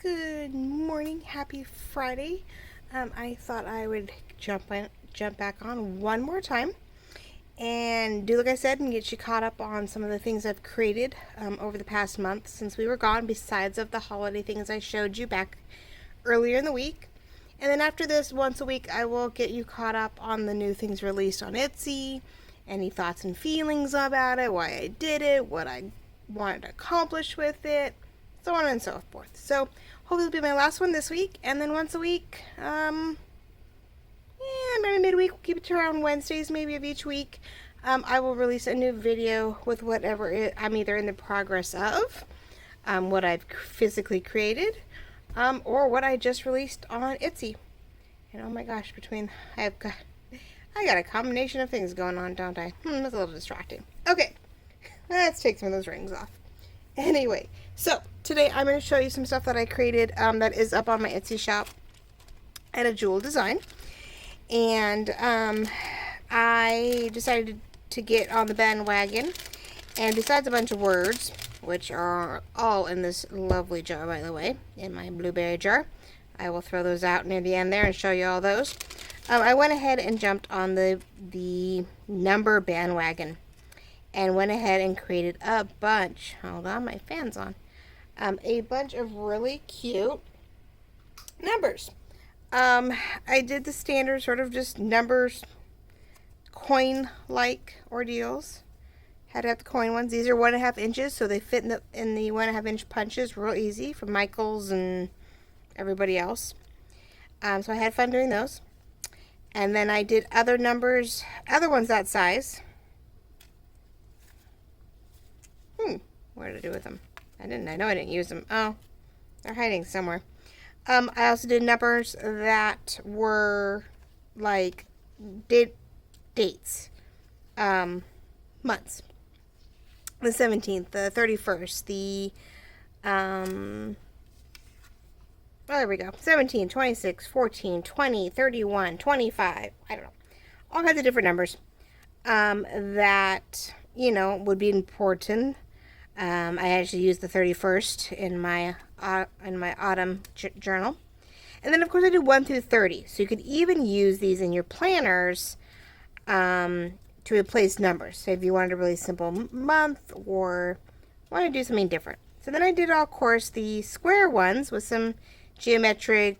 Good morning, happy Friday. I thought I would jump back on one more time and do like I said and get you caught up on some of the things I've created over the past month since we were gone, besides of the holiday things I showed you back earlier in the week. And then after this, once a week, I will get you caught up on the new things released on Etsy, any thoughts and feelings about it, why I did it, what I wanted to accomplish with it, so on and so forth. So hopefully it'll be my last one this week, and then once a week, maybe midweek, we'll keep it to around Wednesdays maybe of each week. I will release a new video with whatever I'm either in the progress of, what I've physically created, or what I just released on Etsy. And oh my gosh, I got a combination of things going on, don't I? That's a little distracting. Okay, let's take some of those rings off. Anyway, so today I'm going to show you some stuff that I created that is up on my Etsy shop at a jewel design. And I decided to get on the bandwagon, and besides a bunch of words, which are all in this lovely jar, by the way, in my blueberry jar, I will throw those out near the end there and show you all those. I went ahead and jumped on the number bandwagon and went ahead and created a bunch, hold on, my fan's on, a bunch of really cute numbers. I did the standard sort of just numbers, coin-like ordeals. Had to have the coin ones. These are 1.5 inches, so they fit in the 1.5 inch punches real easy for Michaels and everybody else. So I had fun doing those. And then I did other numbers, other ones that size. What did I do with them? I know I didn't use them. Oh, they're hiding somewhere. I also did numbers that were like dates, months. The 17th, the 31st, there we go. 17, 26, 14, 20, 31, 25. I don't know. All kinds of different numbers that, would be important. I actually used the 31st in my autumn journal. And then, of course, I did 1 through 30. So you could even use these in your planners to replace numbers. So if you wanted a really simple month or want to do something different. So then I did, of course, the square ones with some geometric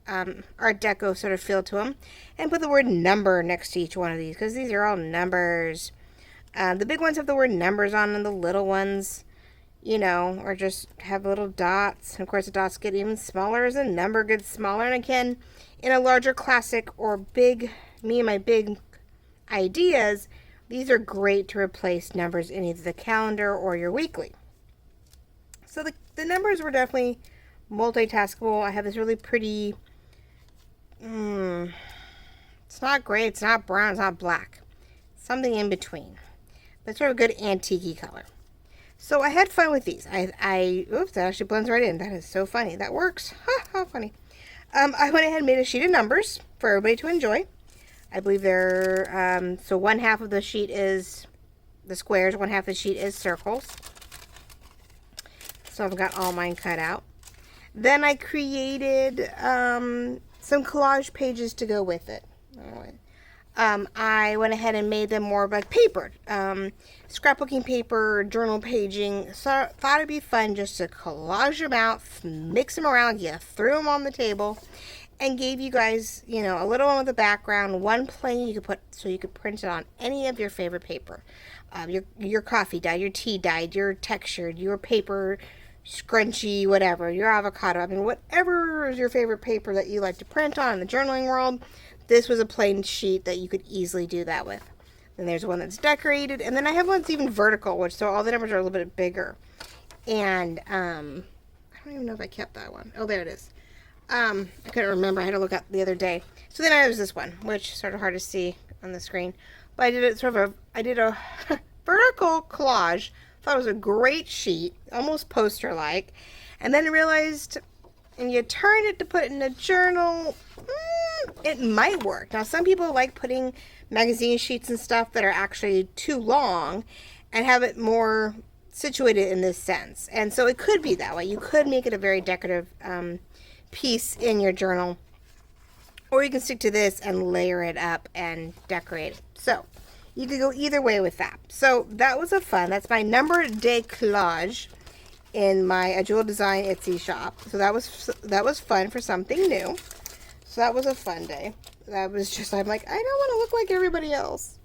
Art Deco sort of feel to them, and put the word number next to each one of these because these are all numbers. The big ones have the word numbers on them. The little ones, or just have little dots. And of course, the dots get even smaller as the number gets smaller. And again, in a larger classic or me and my big ideas, these are great to replace numbers in either the calendar or your weekly. So the numbers were definitely multitaskable. I have this really pretty, it's not gray, it's not brown, it's not black. Something in between. But sort of a good antique color. So I had fun with these. Oops, that actually blends right in. That is so funny. That works. How funny. I went ahead and made a sheet of numbers for everybody to enjoy. I believe they're, so 1/2 of the sheet is the squares, 1/2 of the sheet is circles. So I've got all mine cut out. Then I created some collage pages to go with it. I went ahead and made them more like paper, scrapbooking paper, journal paging. So thought it'd be fun just to collage them out, mix them around, threw them on the table, and gave you guys, a little one with a background, one plain you could put, so you could print it on any of your favorite paper. Your coffee dyed, your tea dyed, your textured, your paper scrunchy, whatever, your avocado. I mean, whatever is your favorite paper that you like to print on in the journaling world, this was a plain sheet that you could easily do that with. Then there's one that's decorated, and then I have one that's even vertical, so all the numbers are a little bit bigger. And I don't even know if I kept that one. Oh, there it is. I couldn't remember. I had to look up the other day. So then I was this one, which is sort of hard to see on the screen. But I did it I did a vertical collage. Thought it was a great sheet, almost poster-like. And then realized, and you turn it to put it in a journal, it might work. Now, some people like putting magazine sheets and stuff that are actually too long and have it more situated in this sense. And so it could be that way. You could make it a very decorative piece in your journal. Or you can stick to this and layer it up and decorate it. So you could go either way with that. So that was a fun. That's my number day collage in my Jewel Design Etsy shop. So that was fun for something new. So that was a fun day. That was just, I'm like, I don't want to look like everybody else.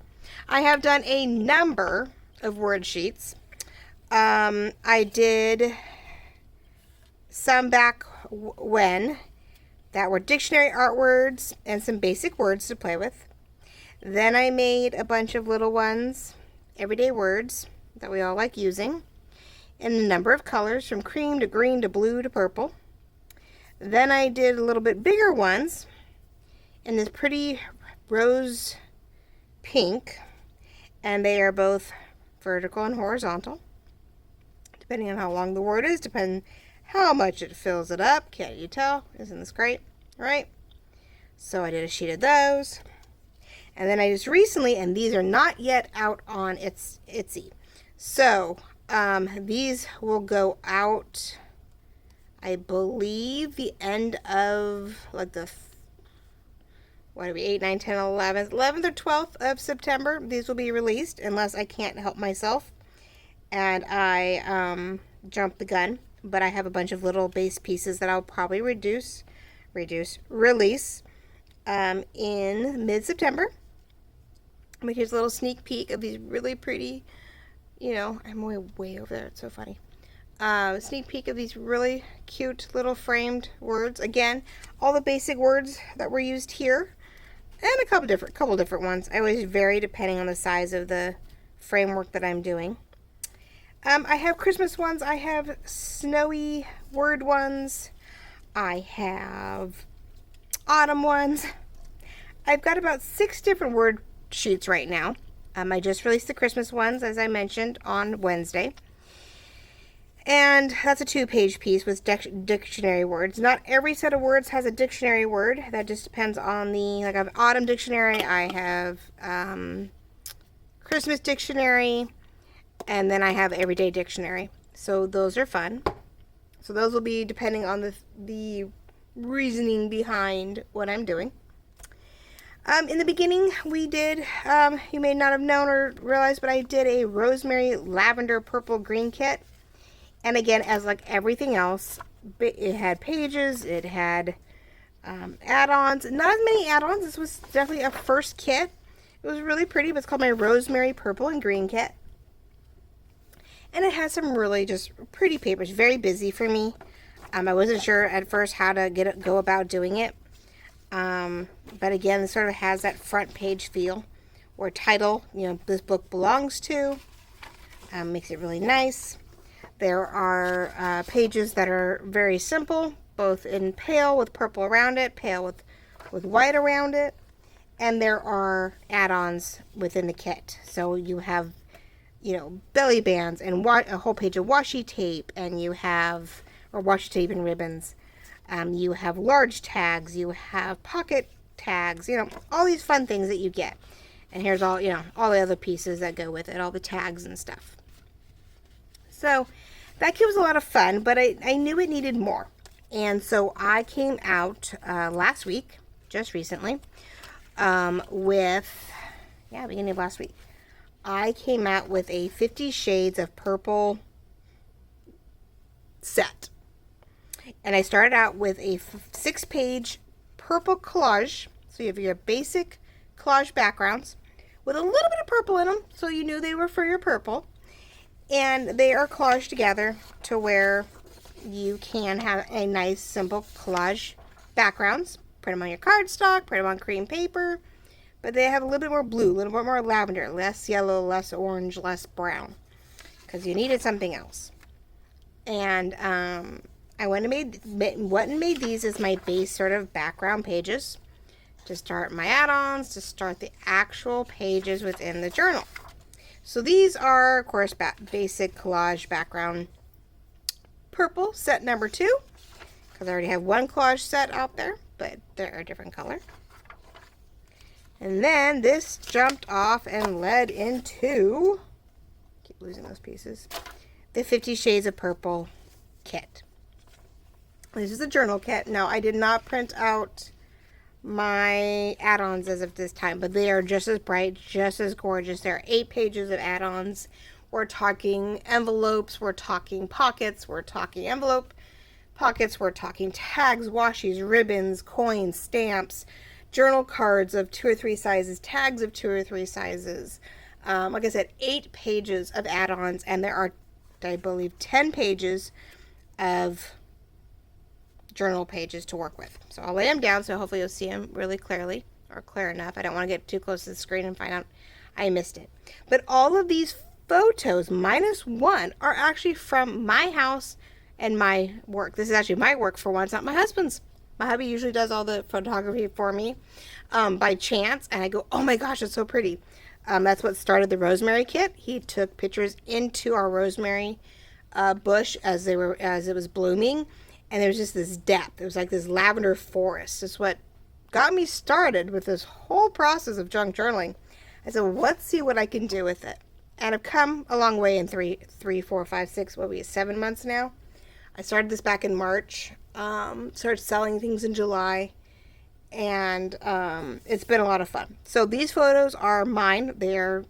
I have done a number of word sheets. I did some back when that were dictionary art words and some basic words to play with. Then I made a bunch of little ones, everyday words that we all like using, in a number of colors from cream to green to blue to purple. Then I did a little bit bigger ones in this pretty rose pink, and they are both vertical and horizontal, depending on how long the word is, depending how much it fills it up. Can't you tell? Isn't this great? Right? So I did a sheet of those. And then I just recently, and these are not yet out on Etsy. So these will go out, I believe, the end of like the, what are we, 8, 9, 10, 11th or 12th of September. These will be released unless I can't help myself and I jump the gun. But I have a bunch of little base pieces that I'll probably release in mid-September. But here's a little sneak peek of these really pretty, you know, I'm way over there. It's so funny. Sneak peek of these really cute little framed words. Again, all the basic words that were used here, and a couple different ones. I always vary depending on the size of the framework that I'm doing. I have Christmas ones. I have snowy word ones. I have autumn ones. I've got about 6 different word sheets right now. I just released the Christmas ones, as I mentioned, on Wednesday. And that's a 2-page piece with dictionary words. Not every set of words has a dictionary word. That just depends on the, like I have autumn dictionary, I have Christmas dictionary, and then I have everyday dictionary. So those are fun. So those will be depending on the reasoning behind what I'm doing. In the beginning, we did, you may not have known or realized, but I did a Rosemary lavender purple green kit. And again, as like everything else, it had pages, it had add-ons. Not as many add-ons. This was definitely a first kit. It was really pretty, but it's called my Rosemary purple and green kit. And it has some really just pretty papers. Very busy for me. I wasn't sure at first how to go about doing it. But again, it sort of has that front page feel or title, you know, this book belongs to. Makes it really nice. There are pages that are very simple, both in pale with purple around it, pale with white around it. And there are add-ons within the kit. So you have, you know, belly bands and a whole page of washi tape, and you have, or washi tape and ribbons. You have large tags, you have pocket tags, you know, all these fun things that you get. And here's all, you know, all the other pieces that go with it, all the tags and stuff. So that kit was a lot of fun, but I knew it needed more. And so I came out last week, just recently, beginning of last week. I came out with a 50 Shades of Purple set. And I started out with a 6-page purple collage. So you have your basic collage backgrounds with a little bit of purple in them, so you knew they were for your purple. And they are collaged together to where you can have a nice, simple collage backgrounds. Print them on your cardstock, print them on cream paper. But they have a little bit more blue, a little bit more lavender, less yellow, less orange, less brown. Because you needed something else. And I went and made these as my base sort of background pages to start my add-ons, to start the actual pages within the journal. So these are, of course, basic collage background purple, set number 2, because I already have one collage set out there, but they're a different color. And then this jumped off and led into, keep losing those pieces, the 50 Shades of Purple kit. This is a journal kit. Now, I did not print out my add-ons as of this time, but they are just as bright, just as gorgeous. There are 8 pages of add-ons. We're talking envelopes, we're talking pockets, we're talking envelope pockets, we're talking tags, washies, ribbons, coins, stamps, journal cards of 2 or 3 sizes, tags of 2 or 3 sizes. Like I said, 8 pages of add-ons, and there are, I believe, 10 pages of journal pages to work with. So I'll lay them down so hopefully you'll see them really clearly, or clear enough. I don't want to get too close to the screen and find out I missed it. But all of these photos, minus one, are actually from my house and my work. This is actually my work for once, not my husband's. My hubby usually does all the photography for me by chance, and I go, oh my gosh, it's so pretty. That's what started the Rosemary kit. He took pictures into our rosemary bush as it was blooming, and there was just this depth. It was like this lavender forest. It's what got me started with this whole process of junk journaling. I said, well, let's see what I can do with it. And I've come a long way in 3, 4, 5, 6, 7 months now. I started this back in March, started selling things in July, and it's been a lot of fun. So these photos are mine. They're,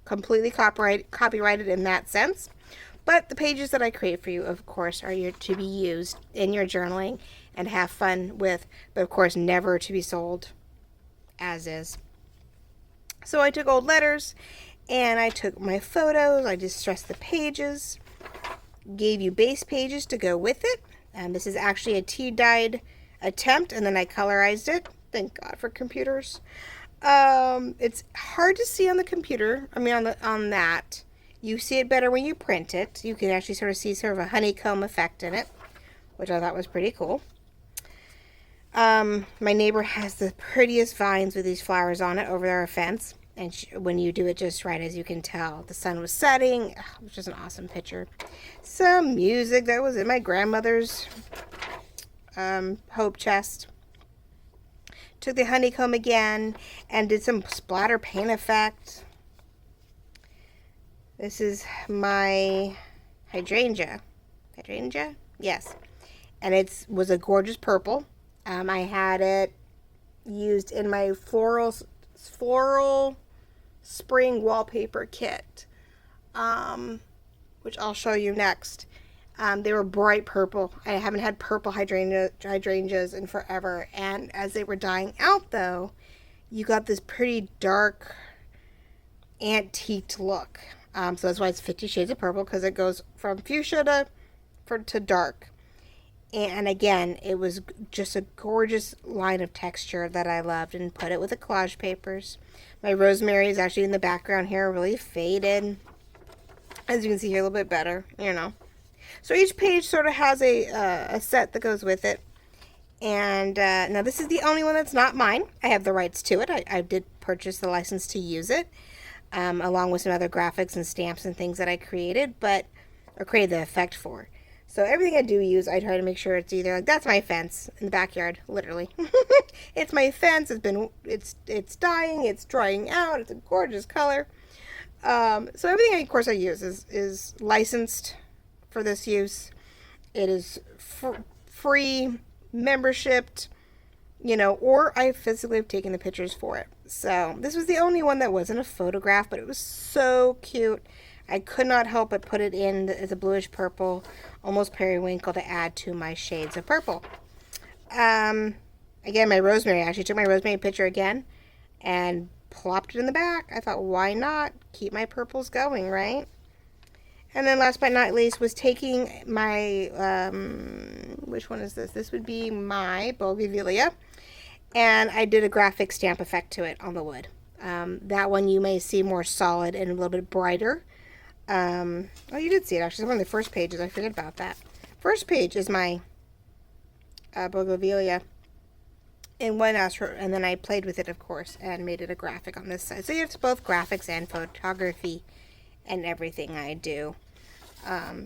completely copyrighted in that sense. But the pages that I create for you, of course, are to be used in your journaling and have fun with, but of course never to be sold as is. So I took old letters and I took my photos, I distressed the pages, gave you base pages to go with it. And this is actually a tea-dyed attempt, and then I colorized it. Thank God for computers. It's hard to see on the computer. On that. You see it better when you print it. You can actually sort of see sort of a honeycomb effect in it, which I thought was pretty cool. My neighbor has the prettiest vines with these flowers on it over their fence. And when you do it just right, as you can tell, the sun was setting, which is an awesome picture. Some music that was in my grandmother's hope chest. Took the honeycomb again and did some splatter paint effect. This is my hydrangea. Hydrangea? Yes. And it was a gorgeous purple. I had it used in my floral spring wallpaper kit, which I'll show you next. They were bright purple. I haven't had purple hydrangeas in forever, and as they were dying out though, you got this pretty dark antiqued look. So that's why it's 50 Shades of Purple, because it goes from fuchsia to dark. And again, it was just a gorgeous line of texture that I loved, and put it with the collage papers. My rosemary is actually in the background here, really faded. As you can see here, a little bit better, So each page sort of has a set that goes with it. And now this is the only one that's not mine. I have the rights to it. I did purchase the license to use it, along with some other graphics and stamps and things that I created, or created the effect for. So everything I do use, I try to make sure it's either, like, that's my fence in the backyard, literally. It's my fence. It's dying. It's drying out. It's a gorgeous color. So everything, of course, I use is licensed for this use. It is free, membershiped, or I physically have taken the pictures for it. So this was the only one that wasn't a photograph, but it was so cute. I could not help but put it in as a bluish purple, almost periwinkle, to add to my shades of purple. Again, my rosemary. I actually took my rosemary picture again and plopped it in the back. I thought, why not? Keep my purples going, right? And then last but not least was taking my, which one is this? This would be my bougainvillea. And I did a graphic stamp effect to it on the wood. That one you may see more solid and a little bit brighter. Oh, you did see it actually. It's one of the first pages. I forget about that. First page is my bougainvillea in one astro, and then I played with it, of course, and made it a graphic on this side. So it's both graphics and photography and everything I do,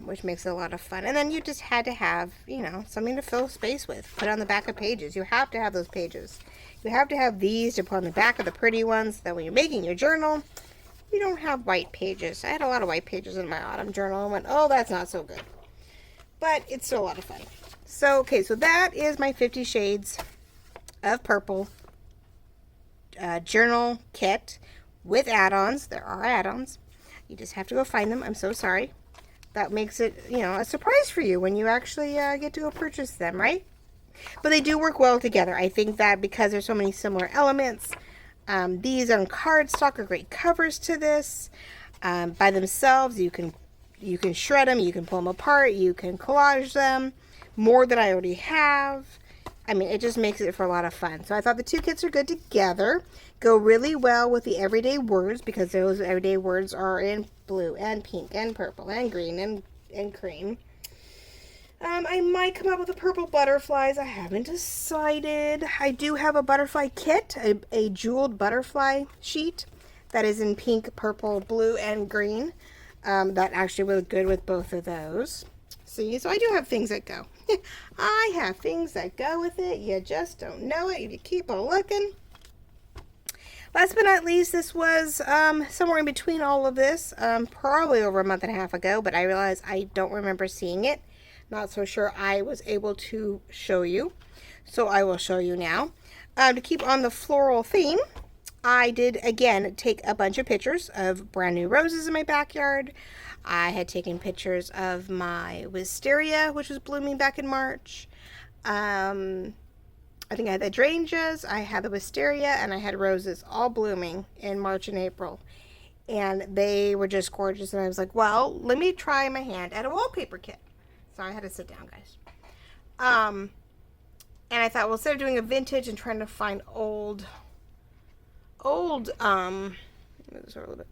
which makes it a lot of fun. And then you just had to have, something to fill space with. Put on the back of pages. You have to have those pages. You have to have these to put on the back of the pretty ones, so that when you're making your journal, we don't have white pages. I had a lot of white pages in my autumn journal and went, oh, that's not so good. But it's still a lot of fun. So, okay, so that is my 50 Shades of Purple journal kit with add-ons. There are add-ons. You just have to go find them. I'm so sorry. That makes it, you know, a surprise for you when you actually get to go purchase them, right? But they do work well together. I think that because there's so many similar elements, these on cardstock are great covers to this. By themselves, you can shred them, you can pull them apart, you can collage them more than I already have. I mean, it just makes it for a lot of fun. So I thought the two kits are good together. Go really well with the everyday words because those everyday words are in blue and pink and purple and green and cream. I might come up with the purple butterflies. I haven't decided. I do have a butterfly kit, a jeweled butterfly sheet that is in pink, purple, blue, and green. That actually was good with both of those. See, so I do have things that go. I have things that go with it. You just don't know it if you keep on looking. Last but not least, this was somewhere in between all of this, probably over a month and a half ago, but I realized I don't remember seeing it. Not so sure I was able to show you, so I will show you now. To keep on the floral theme, I did, again, take a bunch of pictures of brand new roses in my backyard. I had taken pictures of my wisteria, which was blooming back in March. I think I had the hydrangeas, I had the wisteria, and I had roses all blooming in March and April. And they were just gorgeous. And I was like, well, let me try my hand at a wallpaper kit. So I had to sit down, guys. And I thought, well, instead of doing a vintage and trying to find old, move this over a little bit.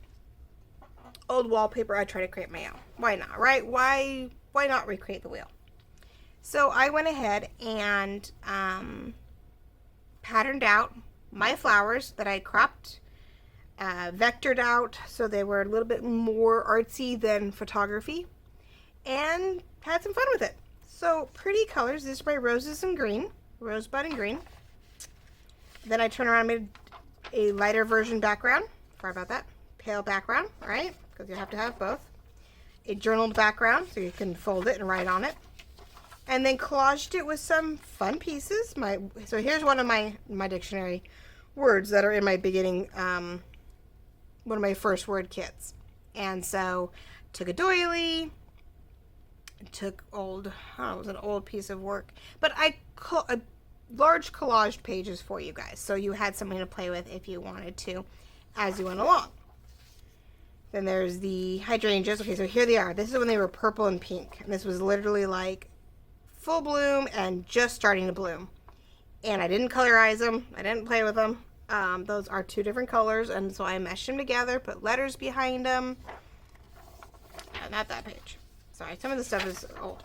Old wallpaper, I try to create my own. Why not, right? Why not recreate the wheel? So I went ahead and patterned out my flowers that I cropped, vectored out so they were a little bit more artsy than photography, and had some fun with it. So pretty colors. This is my roses and green, rosebud and green. Then I turned around and made a lighter version background. Sorry about that. Pale background, right? Because you have to have both. A journaled background so you can fold it and write on it. And then collaged it with some fun pieces. So here's one of my dictionary words that are in my beginning, one of my first word kits. And so took a doily, took it was an old piece of work, but I large collaged pages for you guys, so you had something to play with if you wanted to as you went along. Then there's the hydrangeas. Okay, so here they are. This is when they were purple and pink, and this was literally like full bloom and just starting to bloom. And I didn't colorize them. I didn't play with them. Those are two different colors, and so I meshed them together, put letters behind them. Not that page. Sorry, some of the stuff is old.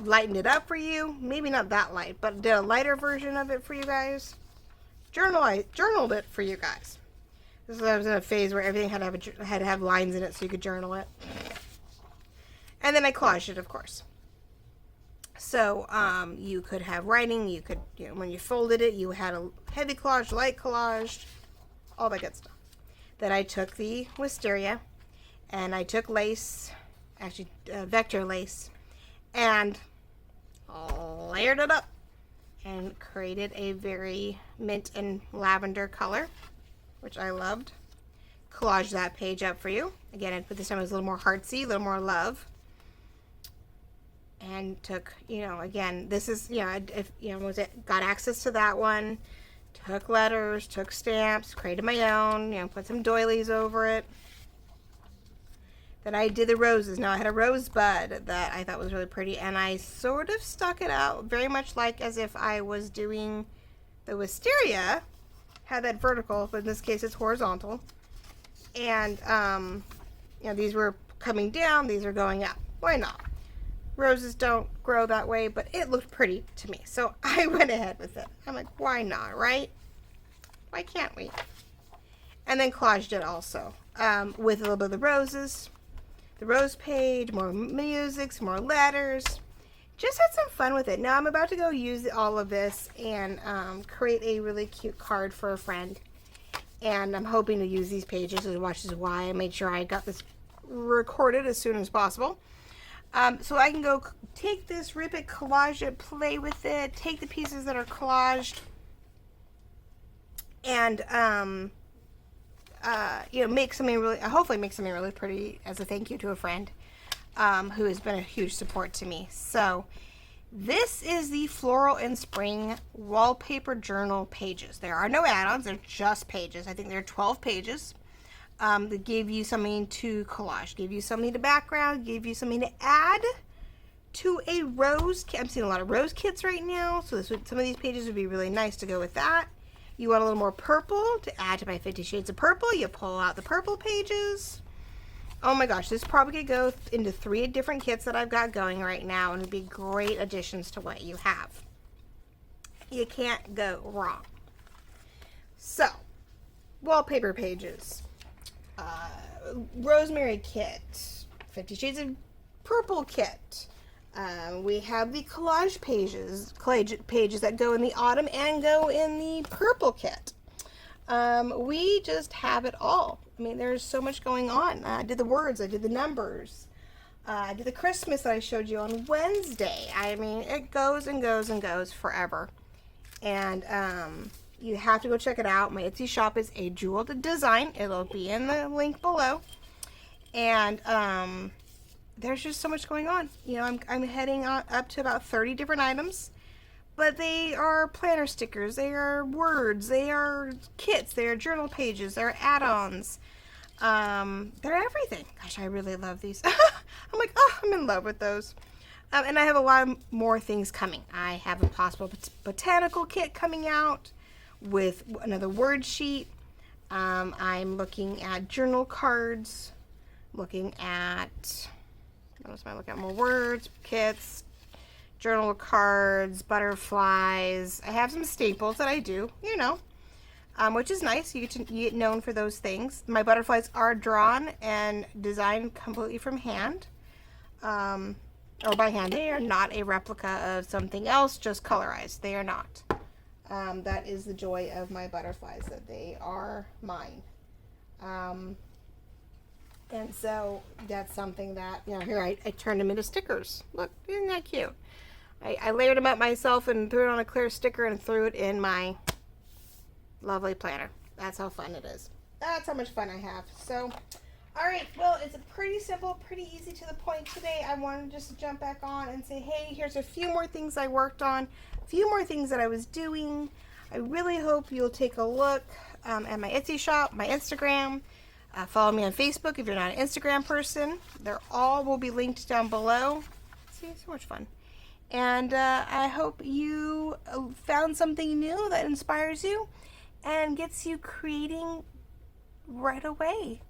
Lightened it up for you. Maybe not that light, but did a lighter version of it for you guys. Journaled it for you guys. This is, I was in a phase where everything had to have lines in it so you could journal it. And then I collaged it, of course. So you could have writing. You could, when you folded it, you had a heavy collage, light collage, all that good stuff. Then I took the wisteria, and I took lace, actually vector lace, and layered it up and created a very mint and lavender color, which I loved. Collaged that page up for you. Again, I put this time it was a little more heartsy, a little more love. And took, again, this is, got access to that one. Took letters, took stamps, created my own, put some doilies over it. Then I did the roses. Now I had a rosebud that I thought was really pretty, and I sort of stuck it out very much like as if I was doing the wisteria. Had that vertical, but in this case it's horizontal. And, these were coming down, these are going up. Why not? Roses don't grow that way, but it looked pretty to me. So I went ahead with it. I'm like, why not, right? Why can't we? And then collaged it also with a little bit of the roses. The rose page, more music, some more letters. Just had some fun with it. Now I'm about to go use all of this and create a really cute card for a friend. And I'm hoping to use these pages, which is why I made sure I got this recorded as soon as possible. So I can go take this, rip it, collage it, play with it, take the pieces that are collaged, and you know, make something really, hopefully make something really pretty as a thank you to a friend who has been a huge support to me. So this is the Floral and Spring Wallpaper Journal Pages. There are no add-ons, they're just pages. I think there are 12 pages that give you something to collage, give you something to background, give you something to add to a rose kit. I'm seeing a lot of rose kits right now, so some of these pages would be really nice to go with that. You want a little more purple to add to my 50 Shades of Purple, you pull out the purple pages. Oh my gosh, this probably could go into 3 different kits that I've got going right now, and it'd be great additions to what you have. You can't go wrong. So, Wallpaper Pages, Rosemary kit, 50 Shades of Purple kit. We have the collage pages that go in the autumn and go in the purple kit. We just have it all. I mean, there's so much going on. I did the words, I did the numbers, I did the Christmas that I showed you on Wednesday. I mean, it goes and goes and goes forever. And you have to go check it out. My Etsy shop is A Jeweled Design. It'll be in the link below. And there's just so much going on. You know, I'm heading up to about 30 different items. But they are planner stickers, they are words, they are kits, they are journal pages, they're add-ons. They're everything. Gosh, I really love these. I'm like, oh, I'm in love with those. And I have a lot more things coming. I have a possible botanical kit coming out with another word sheet. I'm looking at journal cards, looking at, what else am I looking at? More words, kits, journal cards, butterflies. I have some staples that I do, you know, which is nice. You get known for those things. My butterflies are drawn and designed completely from hand, or by hand. They are not a replica of something else, just colorized. They are not. That is the joy of my butterflies, that they are mine. And so that's something that, you know, here I turned them into stickers. Look, isn't that cute? I layered them up myself and threw it on a clear sticker and threw it in my lovely planner. That's how fun it is. That's how much fun I have. So, all right, well, it's pretty simple, pretty easy to the point today. I wanted just to jump back on and say, hey, here's a few more things I worked on, a few more things that I was doing. I really hope you'll take a look at my Etsy shop, my Instagram. Follow me on Facebook if you're not an Instagram person. They're all will be linked down below. See, so much fun. And I hope you found something new that inspires you and gets you creating right away.